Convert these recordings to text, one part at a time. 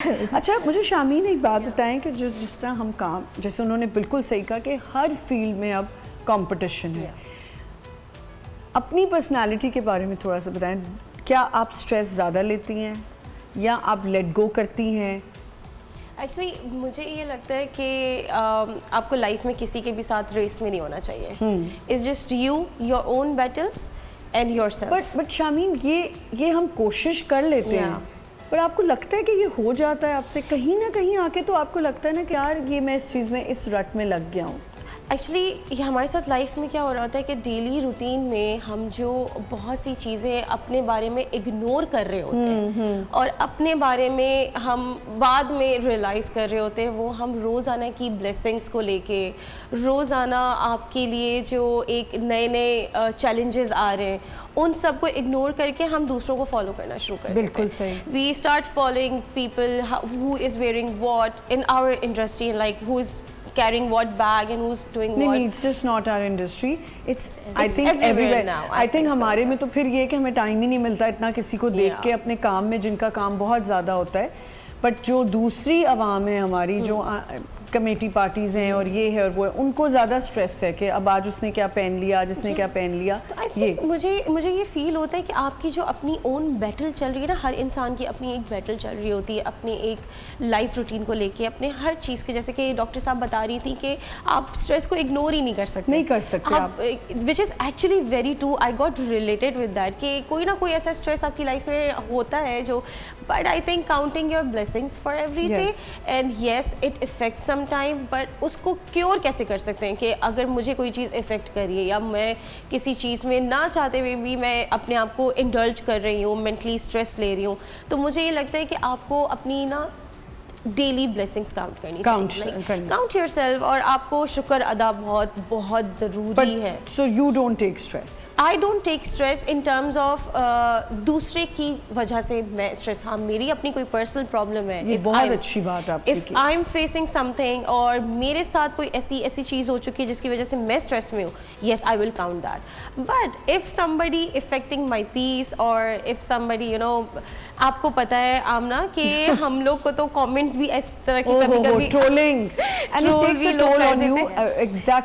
اچھا مجھے شامین ایک بات بتائیں کہ جس طرح ہم کام، جیسے انہوں نے بالکل صحیح کہا کہ ہر فیلڈ میں اب کمپٹیشن ہے. اپنی پرسنالٹی کے بارے میں تھوڑا سا بتائیں. کیا آپ سٹریس زیادہ لیتی ہیں یا آپ لیٹ گو کرتی ہیں؟ ایکچولی مجھے یہ لگتا ہے کہ آپ کو لائف میں کسی کے بھی ساتھ ریس میں نہیں ہونا چاہیے. It's just you, your own battles and yourself. But Shameen یہ ہم کوشش کر لیتے ہیں، پر آپ کو لگتا ہے کہ یہ ہو جاتا ہے آپ سے کہیں نہ کہیں آ کے؟ تو آپ کو لگتا ہے نا کہ یار یہ میں اس چیز میں اس رٹ میں لگ گیا ہوں. ایکچولی ہمارے ساتھ لائف میں کیا ہو رہا ہوتا ہے کہ ڈیلی روٹین میں ہم جو بہت سی چیزیں اپنے بارے میں اگنور کر رہے ہوتے ہیں اور اپنے بارے میں ہم بعد میں ریئلائز کر رہے ہوتے ہیں، وہ ہم روزانہ کی بلیسنگس کو لے کے، روزانہ آپ کے لیے جو ایک نئے چیلنجز آ رہے ہیں ان سب کو اگنور کر کے ہم دوسروں کو فالو کرنا شروع کر دیتے ہیں. بالکل صحیح. We start following people who is wearing what in our industry, like who is carrying what bag and who's doing what. No, it's just not our industry. It's I think everywhere everywhere now. I think ہمارے میں تو پھر یہ کہ ہمیں time ہی نہیں ملتا اتنا کسی کو دیکھ کے اپنے کام میں، جن کا کام بہت زیادہ ہوتا ہے. بٹ جو دوسری عوام ہے ہماری، جو کمیٹی پارٹیز ہیں اور یہ ہے اور وہ ہے، ان کو زیادہ سٹریس ہے کہ اب آج اس نے کیا پہن لیا، آج اس نے کیا پہن لیا. مجھے یہ فیل ہوتا ہے کہ آپ کی جو اپنی اون بیٹل چل رہی ہے نا، ہر انسان کی اپنی ایک بیٹل چل رہی ہوتی ہے اپنی ایک لائف روٹین کو لے کے، اپنے ہر چیز کے. جیسے کہ ڈاکٹر صاحب بتا رہی تھی کہ آپ اسٹریس کو اگنور ہی نہیں کر سکتے آپ، which is actually very true. I got related with that کہ کوئی نہ کوئی ایسا اسٹریس آپ کی لائف میں ہوتا ہے جو، but I think counting your blessings for everything and yes it affects some time, but اس کو کیور کیسے کر سکتے ہیں کہ اگر مجھے کوئی چیز افیکٹ کر رہی ہے یا میں کسی چیز میں نہ چاہتے ہوئے بھی میں اپنے آپ کو انڈلج کر رہی ہوں، مینٹلی اسٹریس لے رہی ہوں، تو مجھے یہ لگتا ہے کہ آپ کو اپنی نا ڈیلی بلیسنگس کاؤنٹ کرنی چاہیے، کاؤنٹ یور سیلف، اور آپ کو شکر ادا بہت بہت ضروری ہے. So you don't take stress? I don't take stress in terms of دوسرے کی وجہ سے میں اسٹریس. ہاں میری اپنی کوئی پرسنل پرابلم ہے، یہ بہت اچھی بات آپ کی. If I am facing some thing اور میرے ساتھ کوئی ایسی چیز ہو چکی ہے جس کی وجہ سے میں اسٹریس میں ہوں، yes I will count that. But if somebody affecting my peace اور if some body you know, آپ کو پتہ ہے آمنہ کہ ہم لوگ کو تو کامنٹس بھی اس طرح کی کبھی کبھی ٹرولنگ بھی لوگ آن یو.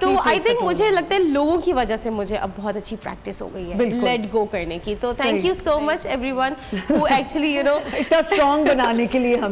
تو آئی تھنک مجھے لگتا ہے لوگوں کی وجہ سے مجھے اب بہت اچھی پریکٹس ہو گئی ہے لیٹ گو کرنے کی. تو thank you so much everyone who actually you know اتنا اسٹرانگ بنانے کے لیے ہم